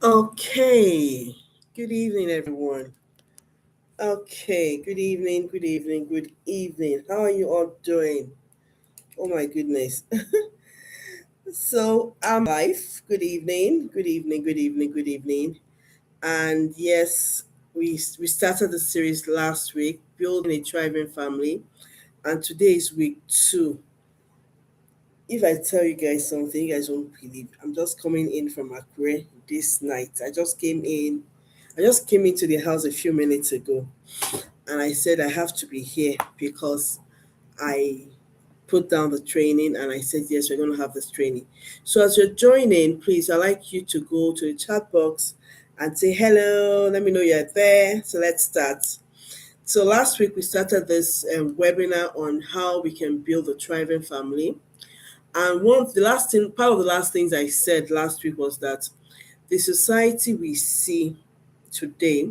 Okay. Good evening, everyone. Okay. Good evening. Good evening. Good evening. How are you all doing? Oh my goodness. So I'm live. Good evening. Good evening. Good evening. Good evening. And yes, we started the series last week, building a thriving family, and today is week two. If I tell you guys something, you guys won't believe. I'm just coming in from Akure this night. I just came into the house a few minutes ago, and I said I have to be here because I put down the training and I said yes, we're going to have this training. So as you're joining, please, I'd like you to go to the chat box and say hello. Let me know you're there. So let's start. So last week we started this webinar on how we can build a thriving family. And part of the last things I said last week was that the society we see today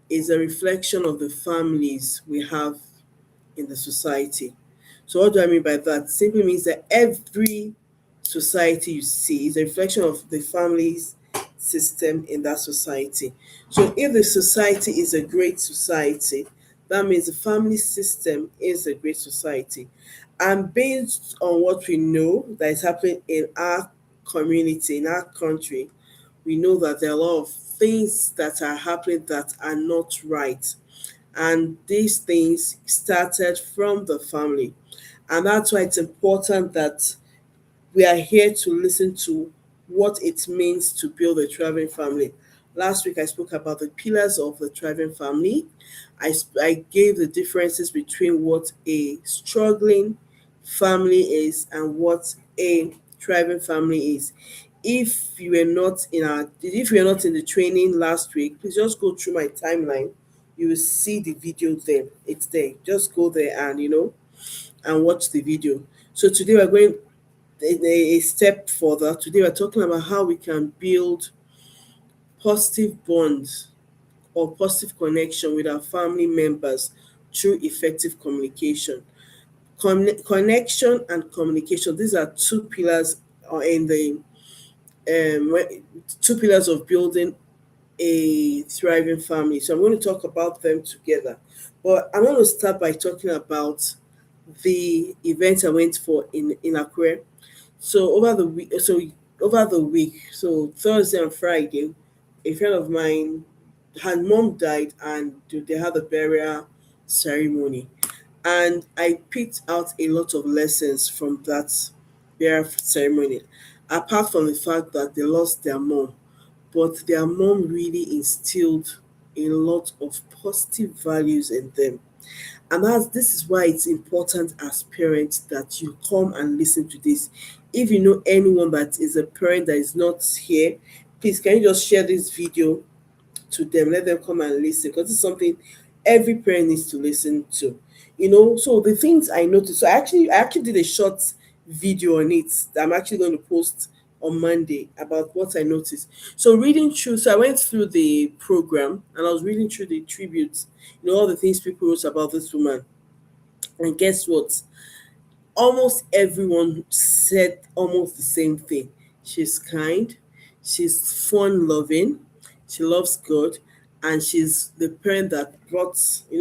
is a reflection of the families we have in the society. So what do I mean by that? Simply means that every society you see is a reflection of the families system in that society. So if the society is a great society, that means the family system is a great society. And based on what we know that is happening in our community, in our country, we know that there are a lot of things that are happening that are not right. And these things started from the family. And that's why it's important that we are here to listen to what it means to build a thriving family. Last week, I spoke about the pillars of the thriving family. I gave the differences between what a struggling family is and what a thriving family is. If you were not in the training last week, please just go through my timeline. You will see the video there. It's there. Just go there and and watch the video. So today we're going a step further. Today we're talking about how we can build positive bonds or positive connection with our family members through effective communication. Connection and communication, these are two pillars in the two pillars of building a thriving family. So I'm going to talk about them together. But I'm going to start by talking about the event I went for in Accra. So over the week, so Thursday and Friday, a friend of mine, her mom died, and they had a burial ceremony. And I picked out a lot of lessons from that burial ceremony. Apart from the fact that they lost their mom, but their mom really instilled a lot of positive values in them. And this is why it's important as parents that you come and listen to this. If you know anyone that is a parent that is not here, please can you just share this video to them, let them come and listen, because it's something every parent needs to listen to. So the things I noticed, so I actually did a short video on it that I'm actually going to post on Monday about what I noticed. So I went through the program and I was reading through the tributes, all the things people wrote about this woman. And guess what? Almost everyone said almost the same thing. She's kind, she's fun loving, she loves God, and she's the parent that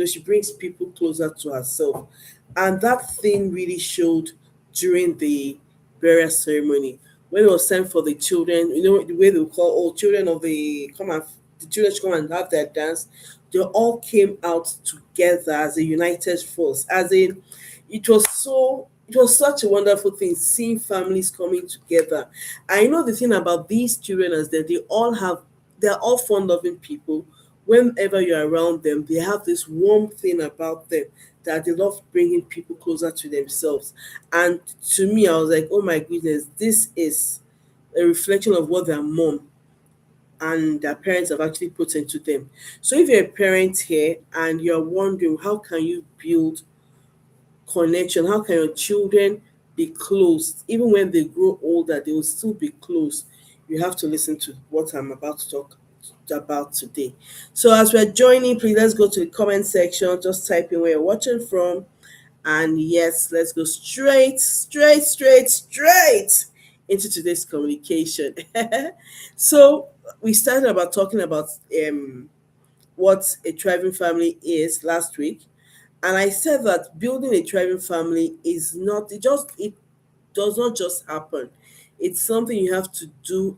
she brings people closer to herself. And that thing really showed during the burial ceremony. When it was time for the children, the way they would call all children of the children should come and have their dance. They all came out together as a united force, as in it was such a wonderful thing seeing families coming together. I know the thing about these children is that they're all fun loving people. Whenever you're around them, they have this warm thing about them that they love bringing people closer to themselves. And to me, I was like, oh my goodness, this is a reflection of what their mom and their parents have actually put into them. So if you're a parent here and you're wondering how can you build connection, how can your children be close even when they grow older, they will still be close, you have to listen to what I'm about to talk about today. So as we're joining, please let's go to the comment section, just type in where you're watching from, and yes, let's go straight into today's communication. So we started about talking about what a thriving family is last week, and I said that building a thriving family is not it does not just happen. It's something you have to do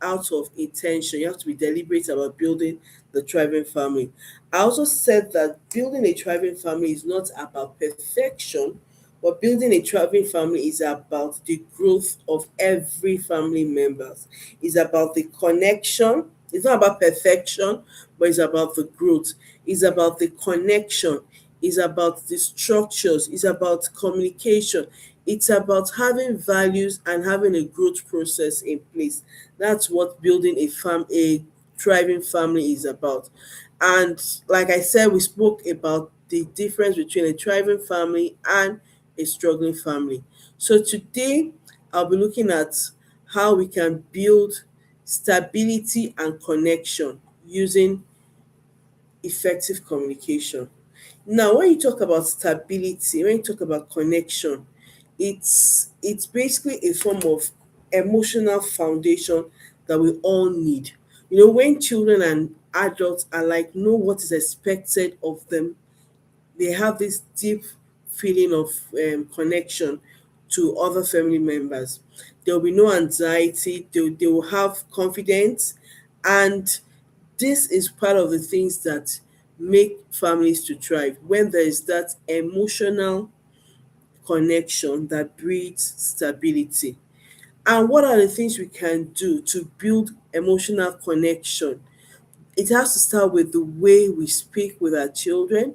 out of intention. You have to be deliberate about building the thriving family. I also said that building a thriving family is not about perfection, but building a thriving family is about the growth of every family members. It's about the connection. It's not about perfection, but it's about the growth. It's about the connection. It's about the structures. It's about communication. It's about having values and having a growth process in place. That's what building a thriving family is about. And like I said, we spoke about the difference between a thriving family and a struggling family. So today I'll be looking at how we can build stability and connection using effective communication. Now, when you talk about stability, when you talk about connection, it's basically a form of emotional foundation that we all need. You know, when children and adults are like know what is expected of them, they have this deep feeling of connection to other family members. There will be no anxiety. They will have confidence, and this is part of the things that make families to thrive when there is that emotional connection that breeds stability. And what are the things we can do to build emotional connection? It has to start with the way we speak with our children.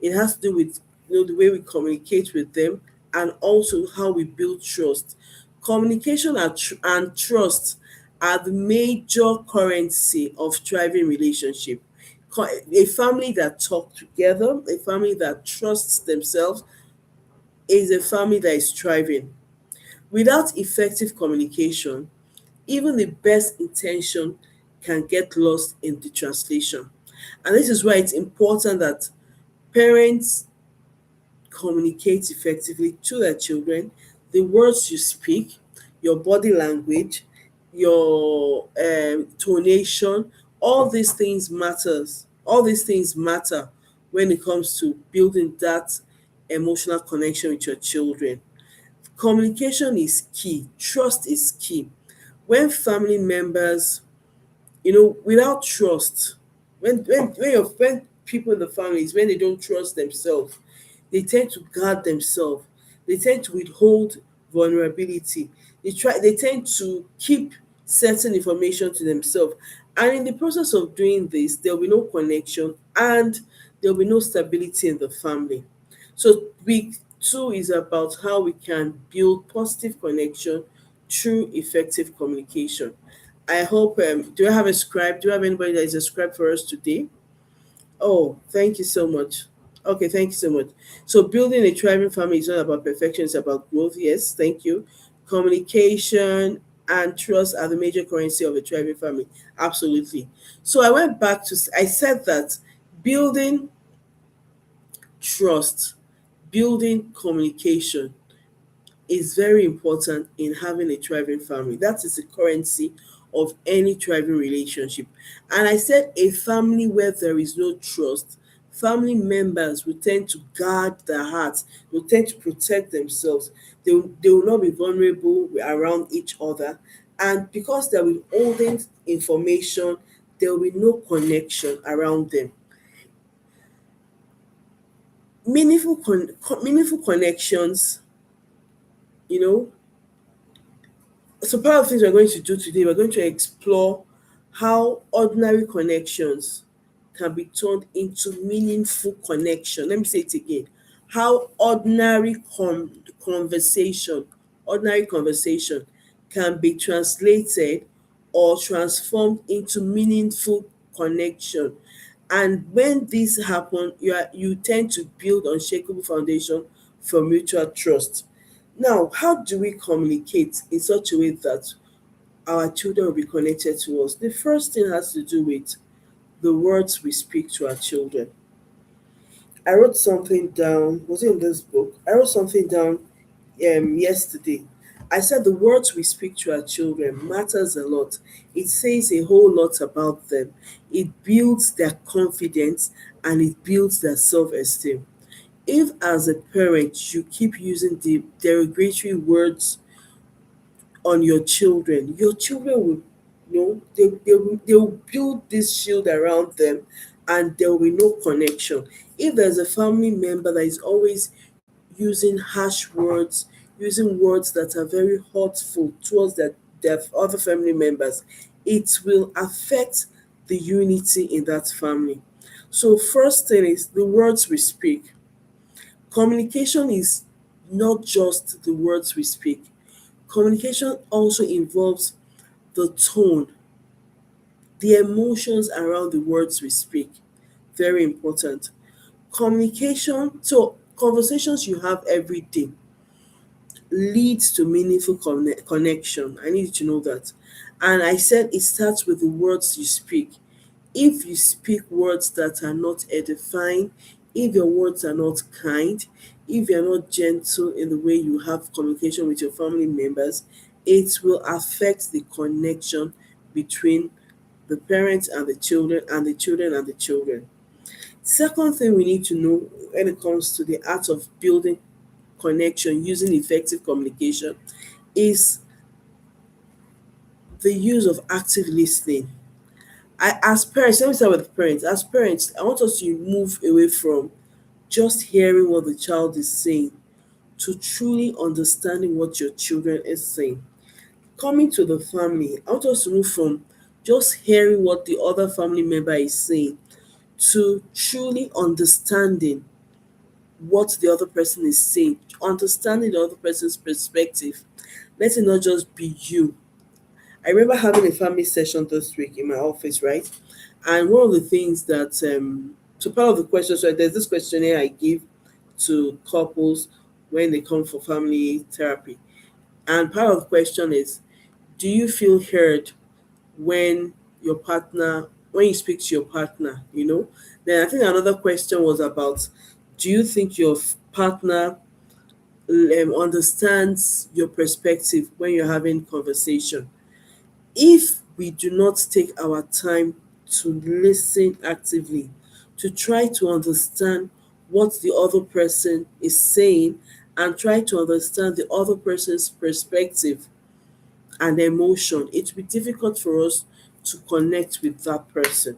It has to do with the way we communicate with them, and also how we build trust. Communication and trust are the major currency of thriving relationship. A family that talk together, a family that trusts themselves, is a family that is thriving. Without effective communication, even the best intention can get lost in the translation. And this is why it's important that parents communicate effectively to their children. The words you speak, your body language, your tonation, all these things matters. All these things matter when it comes to building that emotional connection with your children. Communication is key. Trust is key. When family members, without trust, when people in the families, when they don't trust themselves, they tend to guard themselves. They tend to withhold vulnerability. They tend to keep certain information to themselves. And in the process of doing this, there'll be no connection and there'll be no stability in the family. So week two is about how we can build positive connection through effective communication. I hope. Do I have a scribe? Do you have anybody that is a scribe for us today? Oh, thank you so much. Okay, thank you so much. So, building a thriving family is not about perfection, it's about growth. Yes, thank you. Communication and trust are the major currency of a thriving family. Absolutely. So, I went back to, I said that building trust, building communication is very important in having a thriving family. That is the currency of any thriving relationship. And I said a family where there is no trust, family members will tend to guard their hearts, will tend to protect themselves. They will not be vulnerable around each other. And because they're withholding information, there will be no connection around them. Meaningful connections, you know, so part of the things we're going to do today, we're going to explore how ordinary connections can be turned into meaningful connection. Let me say it again. How ordinary conversation can be translated or transformed into meaningful connection. And when this happen, you tend to build unshakable foundation for mutual trust. Now, how do we communicate in such a way that our children will be connected to us? The first thing has to do with the words we speak to our children. I wrote something down. Was it in this book? I wrote something down yesterday, I said the words we speak to our children matters a lot. It says a whole lot about them. It builds their confidence and it builds their self-esteem. If as a parent you keep using the derogatory words on your children will, they will build this shield around them, and there will be no connection. If there's a family member that is always using harsh words, using words that are very hurtful towards their other family members, it will affect the unity in that family. So first thing is the words we speak. Communication is not just the words we speak. Communication also involves the tone, the emotions around the words we speak. Very important. Communication, so conversations you have every day leads to meaningful connection. I need you to know that. And I said it starts with the words you speak. If you speak words that are not edifying, if your words are not kind, if you're not gentle in the way you have communication with your family members, it will affect the connection between the parents and the children and the children and the children. Second thing we need to know when it comes to the art of building connection using effective communication is the use of active listening. As parents, let me start with parents. As parents, I want us to move away from just hearing what the child is saying to truly understanding what your children is saying. Coming to the family, I want us to move from just hearing what the other family member is saying to truly understanding what the other person is saying, understanding the other person's perspective. Let it not just be you. I remember having a family session this week in my office, right? And one of the things that, so part of the questions, right, there's this questionnaire I give to couples when they come for family therapy. And part of the question is, do you feel heard when when you speak to your partner, Then I think another question was about, do you think your partner understands your perspective when you're having conversation? If we do not take our time to listen actively, to try to understand what the other person is saying and try to understand the other person's perspective and emotion, it will be difficult for us to connect with that person.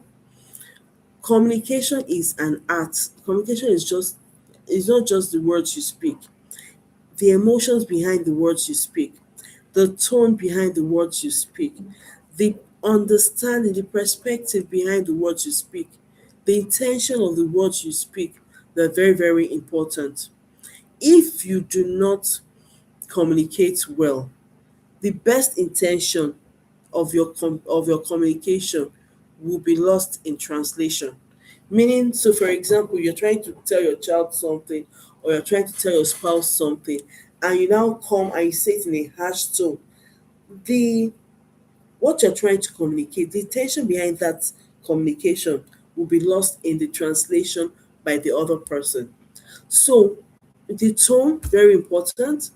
Communication is an art. Communication is not just the words you speak, the emotions behind the words you speak, the tone behind the words you speak, the understanding, the perspective behind the words you speak, the intention of the words you speak. They're very, very important. If you do not communicate well, the best intention of your communication will be lost in translation. Meaning, so for example, you're trying to tell your child something or you're trying to tell your spouse something, and you now come and you say it in a harsh tone. The What you're trying to communicate, the intention behind that communication will be lost in the translation by the other person. So the tone, very important.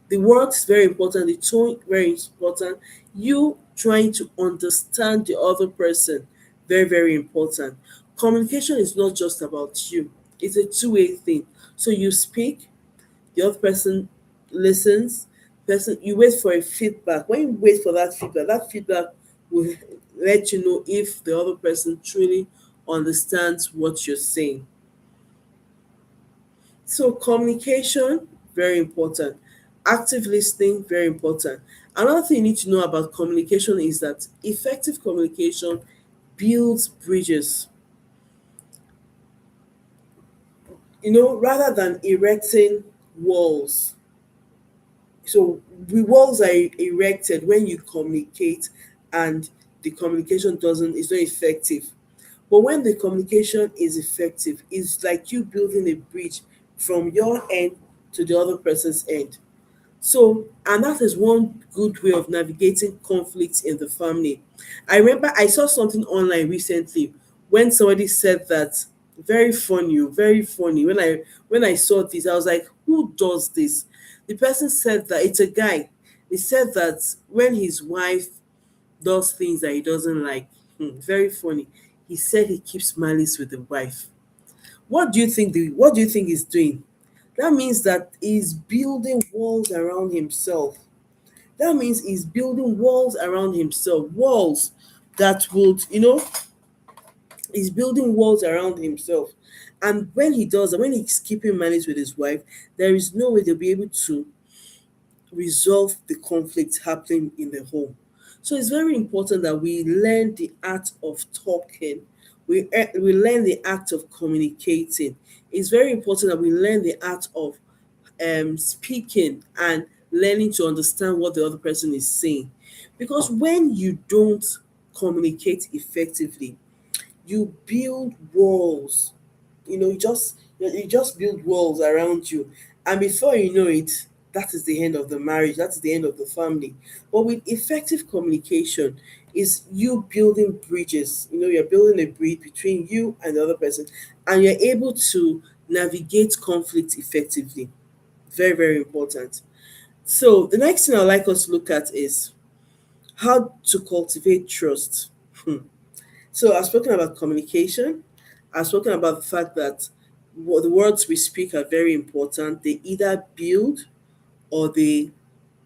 The words, very important. The tone, very important. You trying to understand the other person, very, very important. Communication is not just about you. It's a two-way thing. So you speak, the other person listens, person you wait for a feedback. When you wait for that feedback will let you know if the other person truly understands what you're saying. So communication, very important. Active listening, very important. Another thing you need to know about communication is that effective communication builds bridges, rather than erecting walls. So the walls are erected when you communicate and the communication doesn't is not effective. But when the communication is effective, it's like you building a bridge from your end to the other person's end. So, and that is one good way of navigating conflicts in the family. I remember I saw something online recently when somebody said that, very funny, very funny. When I saw this, I was like, who does this? The person said that it's a guy He said that when his wife does things that he doesn't like, very funny. He said he keeps malice with the wife. What do you think he's doing? That means that he's building walls around himself. That means he's building walls around himself. Walls that would, he's building walls around himself. And when he does that, when he's keeping malice with his wife, there is no way they'll be able to resolve the conflict happening in the home. So it's very important that we learn the art of talking. We learn the art of communicating. It's very important that we learn the art of speaking and learning to understand what the other person is saying. Because when you don't communicate effectively, you build walls. You just build walls around you, and before you know it, that is the end of the marriage, that is the end of the family. But with effective communication, is you building bridges. You're building a bridge between you and the other person, and you're able to navigate conflict effectively. Very, very important. So the next thing I'd like us to look at is how to cultivate trust. So I've spoken about communication. I've spoken about the fact that the words we speak are very important. They either build or they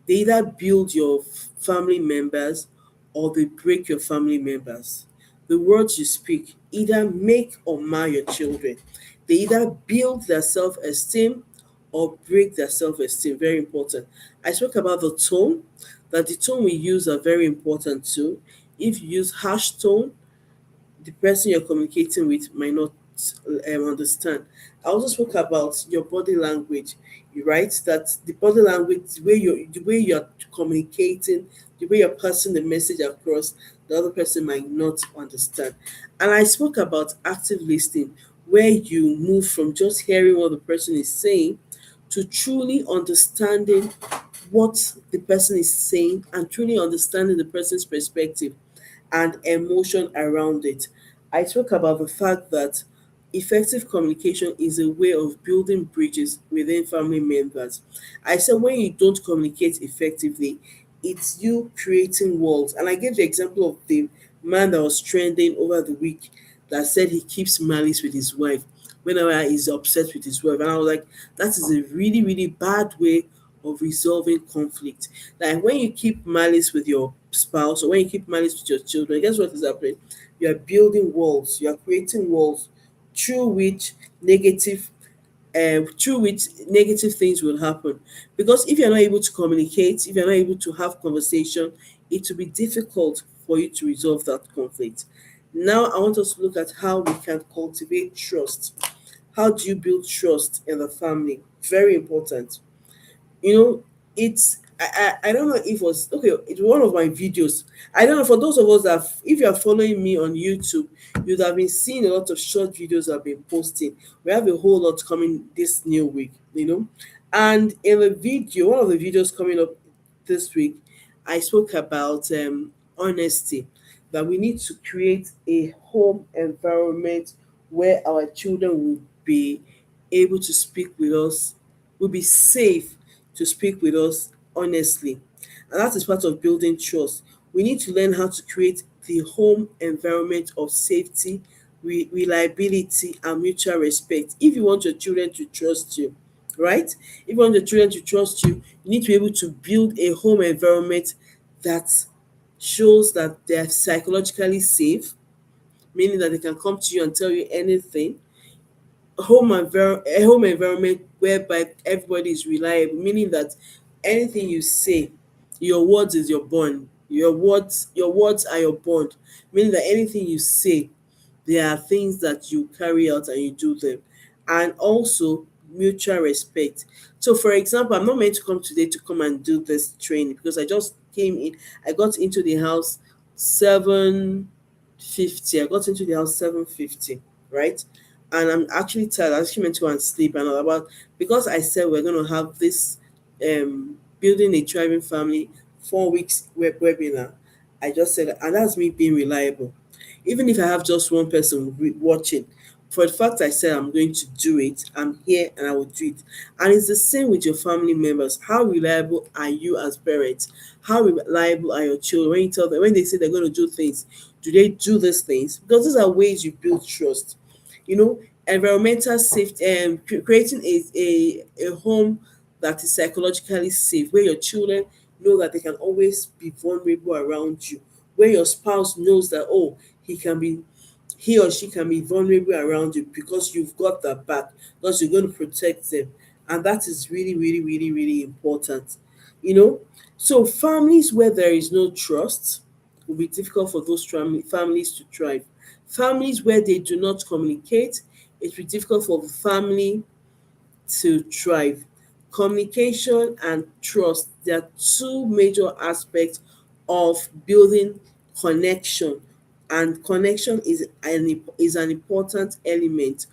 either build your family members or they break your family members. The words you speak either make or mar your children. They either build their self esteem or break their self esteem. Very important. I spoke about the tone, that the tone we use are very important too. If you use harsh tone, the person you're communicating with might not understand. I also spoke about your body language. You write that the body language, the way you're communicating, the way you're passing the message across, the other person might not understand. And I spoke about active listening, where you move from just hearing what the person is saying to truly understanding what the person is saying and truly understanding the person's perspective and emotion around it. I spoke about the fact that effective communication is a way of building bridges within family members. I said when you don't communicate effectively, it's you creating walls. And I gave the example of the man that was trending over the week that said he keeps malice with his wife whenever he's upset with his wife. And I was like, that is a really, really bad way of resolving conflict. Like when you keep malice with your spouse or when you keep malice with your children, guess what is happening? You are building walls, you are creating walls through which negative things will happen. Because if you're not able to communicate, if you're not able to have conversation, it will be difficult for you to resolve that conflict. Now I want us to look at how we can cultivate trust. How do you build trust in the family? Very important. you know I don't know if it was okay, it's one of my videos. I don't know, for those of us that, if you are following me on YouTube, you'd have been seeing a lot of short videos I've been posting. We have a whole lot coming this new week. And in the video, one of the videos coming up this week, I spoke about honesty, that we need to create a home environment where our children will be able to speak with us, will be safe to speak with us honestly. And that is part of building trust. We need to learn how to create the home environment of safety, reliability, and mutual respect. If you want your children to trust you, right? If you want your children to trust you, you need to be able to build a home environment that shows that they're psychologically safe, meaning that they can come to you and tell you anything. A home environment whereby everybody is reliable, meaning that anything you say, your words is your bond. Your words are your bond, meaning that anything you say, there are things that you carry out and you do them. And also mutual respect. So for example, I'm not meant to come today to come and do this training because I just came in. I got into the house 7:50. I got into the house 7:50, right? And I'm actually tired. I actually meant to go and sleep and all about, because I said we're gonna have this building a thriving family 4 weeks webinar. I just said, and that's me being reliable. Even if I have just one person watching, for the fact I said I'm going to do it, I'm here and I will do it. And it's the same with your family members. How reliable are you as parents? How reliable are your children when you tell them, when they say they're going to do things? Do they do these things? Because these are ways you build trust. You know, environmental safety and creating a home that is psychologically safe, where your children know that they can always be vulnerable around you, where your spouse knows that, oh, he or she can be vulnerable around you because you've got their back, because you're going to protect them. And that is really, really, really, really important. You know, so families where there is no trust will be difficult for those families to thrive. Families where they do not communicate, it will be difficult for the family to thrive. Communication and trust, they are two major aspects of building connection, and connection is an important element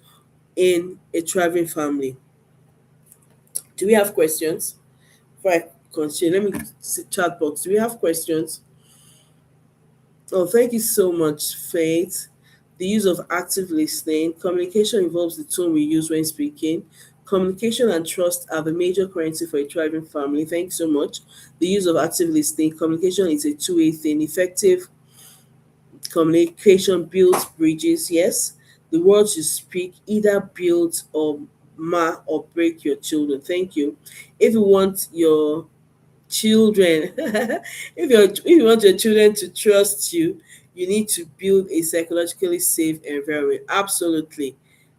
in a thriving family. Do we have questions? Before I continue, let me see chat box. Do we have questions? Oh, thank you so much, Faith. The use of active listening. Communication involves the tone we use when speaking. Communication and trust are the major currency for a thriving family. Thank you so much. The use of active listening. Communication is a two-way thing. Effective communication builds bridges. Yes, the words you speak either build or or break your children. Thank you. If you want your children if you want your children to trust you, you need to build a psychologically safe environment. Absolutely.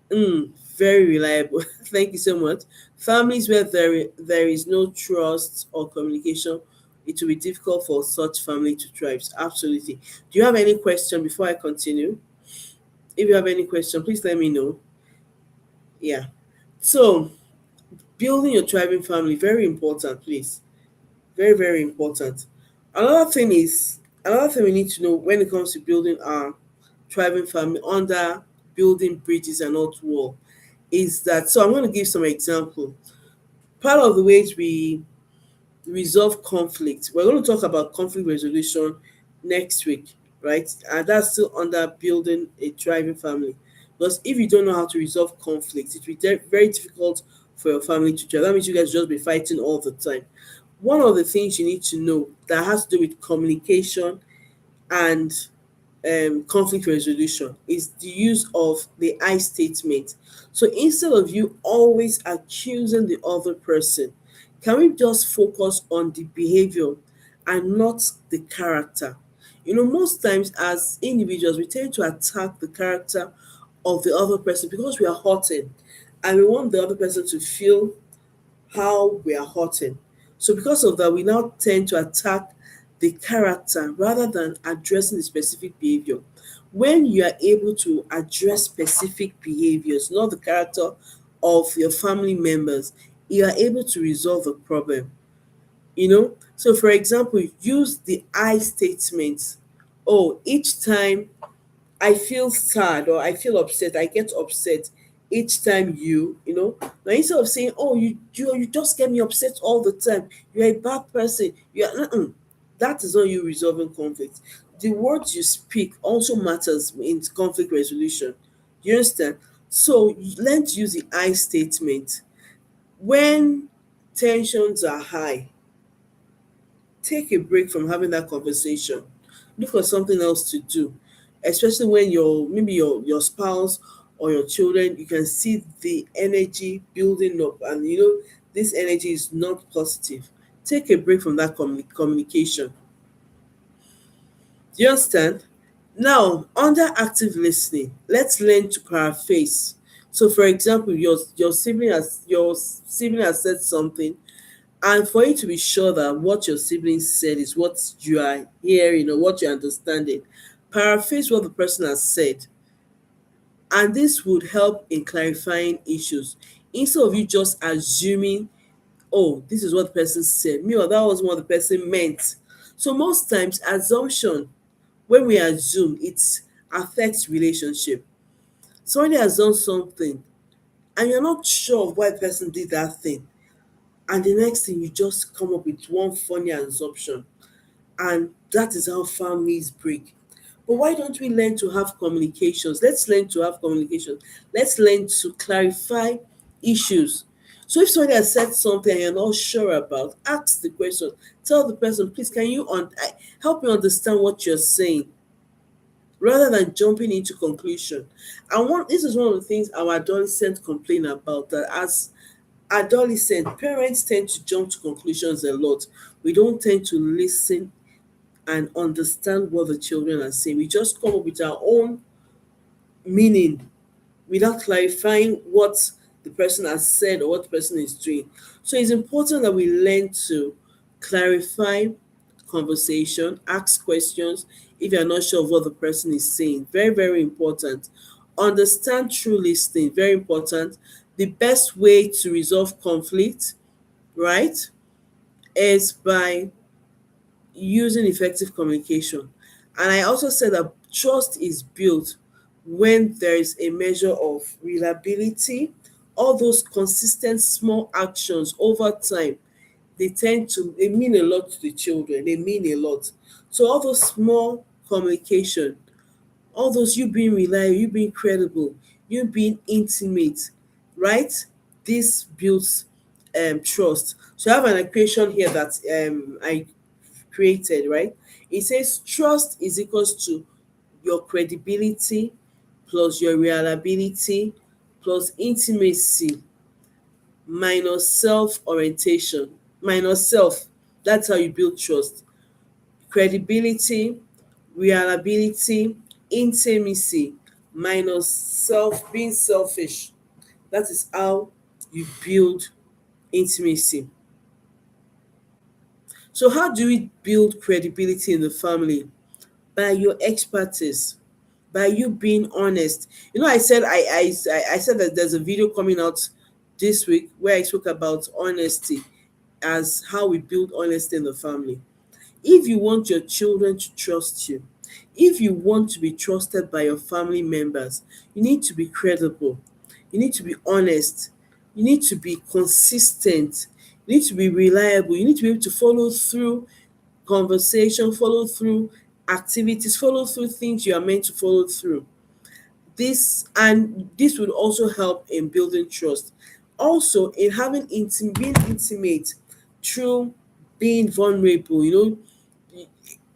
Very reliable. Thank you so much. Families where there is no trust or communication, it will be difficult for such family to thrive. Absolutely. Do you have any question before I continue? If you have any question, please let me know. Yeah. So building your thriving family, very important, please. Very, very important. Another thing we need to know when it comes to building our thriving family under building bridges and not wall is that, so I'm going to give some example. Part of the ways we resolve conflict, we're going to talk about conflict resolution next week, right? And that's still under building a thriving family. Because if you don't know how to resolve conflict, it will be very difficult for your family to thrive. That means you guys just be fighting all the time. One of the things you need to know that has to do with communication and conflict resolution is the use of the I statement. So instead of you always accusing the other person, can we just focus on the behavior and not the character? You know, most times as individuals, we tend to attack the character of the other person because we are hurting and we want the other person to feel how we are hurting. So because of that, we now tend to attack the character rather than addressing the specific behavior. When you are able to address specific behaviors, not the character of your family members, you are able to resolve the problem. You know, so for example, use the I statement. Oh, each time I feel sad or I feel upset, I get upset each time now instead of saying, oh, you just get me upset all the time, you're a bad person, that is not you resolving conflict. The words you speak also matters in conflict resolution. You understand? So you learn to use the I statement. When tensions are high, take a break from having that conversation. Look for something else to do, especially when your spouse or your children, you can see the energy building up, and this energy is not positive. Take a break from that communication. Do you understand? Now, under active listening, let's learn to paraphrase. So, for example, your sibling has said something, and for you to be sure that what your sibling said is what you are hearing or what you're understanding, paraphrase what the person has said. And this would help in clarifying issues. Instead of you just assuming, oh, this is what the person said, me or that was what the person meant. So most times, assumption, when we assume, it affects relationship. Somebody has done something and you're not sure of why the person did that thing. And the next thing, you just come up with one funny assumption, and that is how families break. But why don't we learn to have communications? Let's learn to have communication. Let's learn to clarify issues. So if somebody has said something and you're not sure about, ask the question. Tell the person, please, can you help me understand what you're saying, rather than jumping into conclusion. And this is one of the things our adolescents complain about, that as adolescent parents tend to jump to conclusions a lot. We don't tend to listen and understand what the children are saying. We just come up with our own meaning without clarifying what the person has said or what the person is doing. So it's important that we learn to clarify conversation, ask questions if you're not sure of what the person is saying. Very, very important. Understand true listening, very important. The best way to resolve conflict, right, is by using effective communication. And I also said that trust is built when there is a measure of reliability. All those consistent small actions over time, they mean a lot to the children. They mean a lot. So all those small communication, all those, you being reliable, you being credible, you being intimate, right? This builds trust. So I have an equation here that I created, right? It says trust is equals to your credibility plus your reliability plus intimacy minus self orientation minus self. That's how you build trust. Credibility, reliability, intimacy minus self, being selfish. That is how you build intimacy. So how do we build credibility in the family? By your expertise, by you being honest. I said that there's a video coming out this week where I spoke about honesty as how we build honesty in the family. If you want your children to trust you, if you want to be trusted by your family members, you need to be credible. You need to be honest. You need to be consistent. You need to be reliable. You need to be able to follow through conversation, follow through activities, follow through things you are meant to follow through. This would also help in building trust. Also, in being intimate through being vulnerable.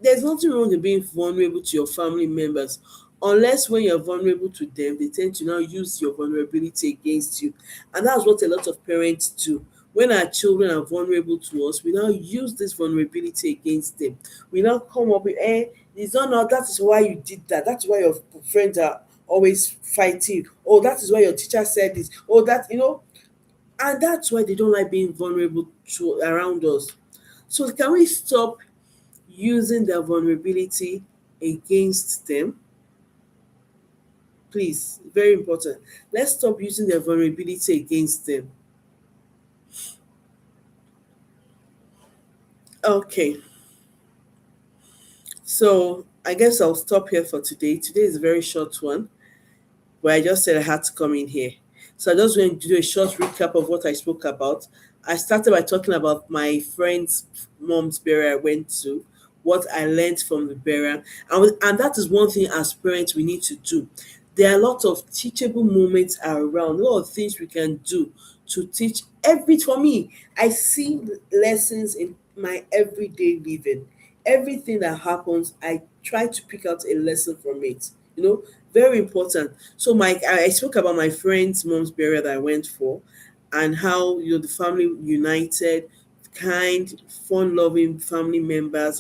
There's nothing wrong in being vulnerable to your family members, unless when you're vulnerable to them, they tend to now use your vulnerability against you. And that's what a lot of parents do. When our children are vulnerable to us, we now use this vulnerability against them. We now come up with, it's not now, that is why you did that. That's why your friends are always fighting. Oh, that is why your teacher said this. Oh, and that's why they don't like being vulnerable to around us. So can we stop using their vulnerability against them? Please, very important. Let's stop using their vulnerability against them. Okay, so I guess I'll stop here for today. Today is a very short one, but I just said I had to come in here. So I just going to do a short recap of what I spoke about. I started by talking about my friend's mom's burial I went to, what I learned from the burial, and that is one thing as parents we need to do. There are a lot of teachable moments around, a lot of things we can do to teach. For me, I see lessons in my everyday living. Everything that happens, I try to pick out a lesson from it. Very important. So I spoke about my friend's mom's burial that I went for, and how the family united, kind, fun loving family members.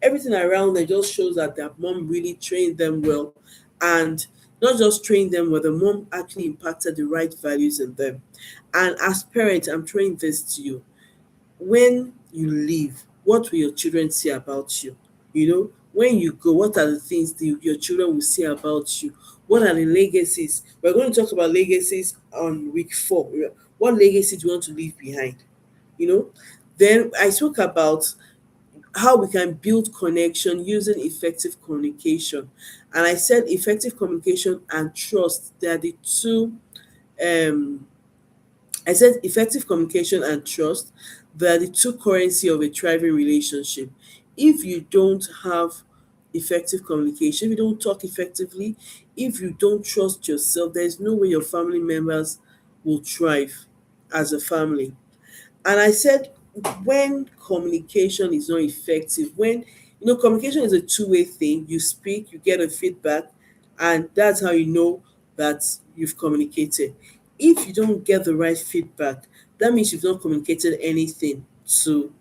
Everything around them just shows that their mom really trained them well, and not just trained them well, the mom actually impacted the right values in them. And as parents, I'm throwing this to you: when you leave, what will your children say about you? When you go, what are the things your children will say about you? What are the legacies? We're going to talk about legacies on week 4. What legacy do you want to leave behind? you know then I spoke about how we can build connection using effective communication. And I said effective communication and trust, they are the two. um I said effective communication and trust, they are the two currency of a thriving relationship. If you don't have effective communication, if you don't talk effectively, if you don't trust yourself, there's no way your family members will thrive as a family. And I said, when communication is not effective, when communication is a two-way thing, you speak, you get a feedback, and that's how you know that you've communicated. If you don't get the right feedback, that means you've not communicated anything to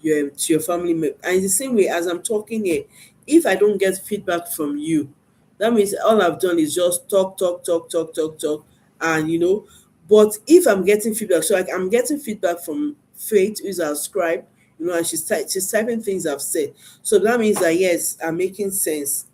your family member. And it's the same way as I'm talking here. If I don't get feedback from you, that means all I've done is just talk, talk, talk, talk, talk, talk, and But if I'm getting feedback, so like I'm getting feedback from Faith, who's our scribe, and she's typing things I've said. So that means that yes, I'm making sense.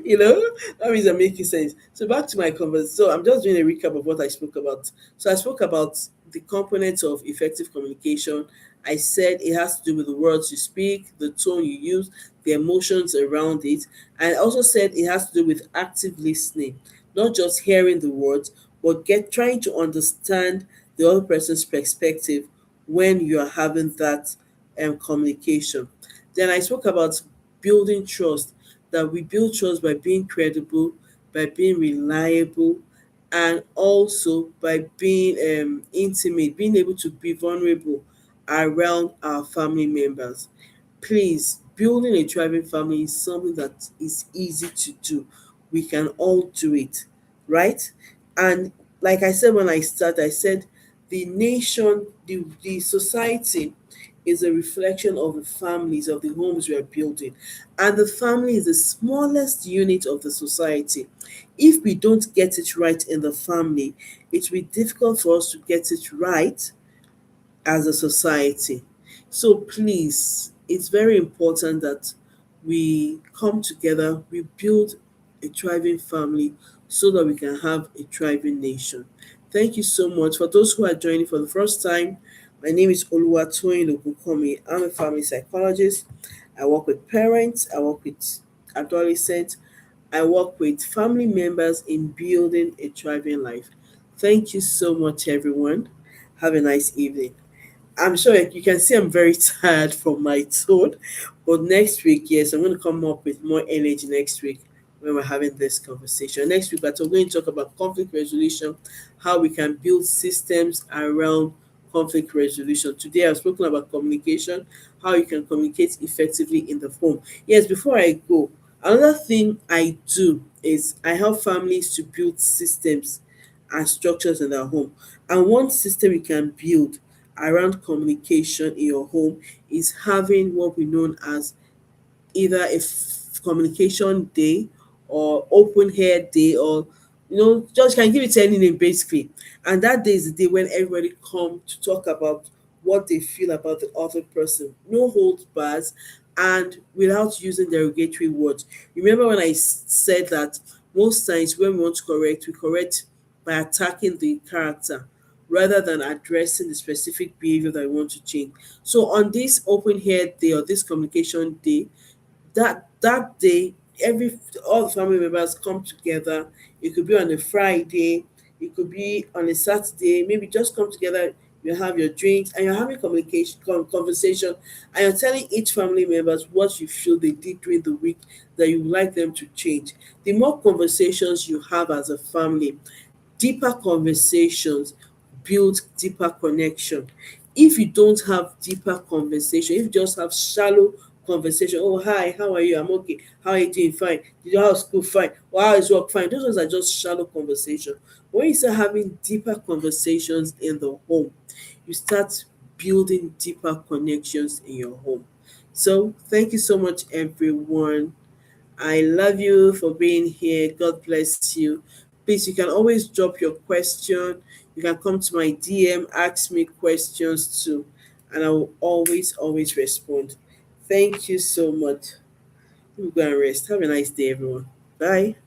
you know that means I'm making sense. So back to my conversation. So I'm just doing a recap of what I spoke about. So I spoke about the components of effective communication. I said it has to do with the words you speak, the tone you use, the emotions around it. And I also said it has to do with active listening, not just hearing the words, but get trying to understand the other person's perspective when you are having that communication. Then I spoke about building trust, that we build trust by being credible, by being reliable, and also by being intimate, being able to be vulnerable around our family members. Please, building a thriving family is something that is easy to do. We can all do it, right? And like I said when I started, I said the nation, the society is a reflection of the families, of the homes we are building. And the family is the smallest unit of the society. If we don't get it right in the family, it will be difficult for us to get it right as a society. So please, it's very important that we come together, we build a thriving family so that we can have a thriving nation. Thank you so much. For those who are joining for the first time, my name is Oluwatoyin Ogunkomi. I'm a family psychologist. I work with parents, I work with adolescents, I work with family members in building a thriving life. Thank you so much, everyone. Have a nice evening. I'm sure you can see I'm very tired from my tone, but next week, yes, I'm going to come up with more energy next week when we're having this conversation. Next week, but we're going to talk about conflict resolution, how we can build systems around conflict resolution. Today, I've spoken about communication, how you can communicate effectively in the home. Yes, before I go, another thing I do is I help families to build systems and structures in their home. And one system you can build around communication in your home is having what we know as either a communication day or open hair day, or just can give it any name basically. And that day is the day when everybody come to talk about what they feel about the other person, no holds bars, and without using derogatory words. Remember when I said that most times when we want to correct, we correct by attacking the character rather than addressing the specific behavior that we want to change. So on this open hair day or this communication day, that day, every all the family members come together. It could be on a Friday, it could be on a Saturday. Maybe just come together, you have your drinks and you're having conversation, and you're telling each family members what you feel they did during the week that you would like them to change. The more conversations you have as a family, deeper conversations build deeper connection. If you don't have deeper conversation, if you just have shallow conversation, oh hi, how are you? I'm okay. How are you doing? Fine. Did you have school? Fine. Well, how is work? Fine. Those ones are just shallow conversation. When you start having deeper conversations in the home, you start building deeper connections in your home. So thank you so much, everyone. I love you for being here. God bless you. Please, you can always drop your question. You can come to my DM, ask me questions too, and I will always respond. Thank you so much. Let me go and rest. Have a nice day, everyone. Bye.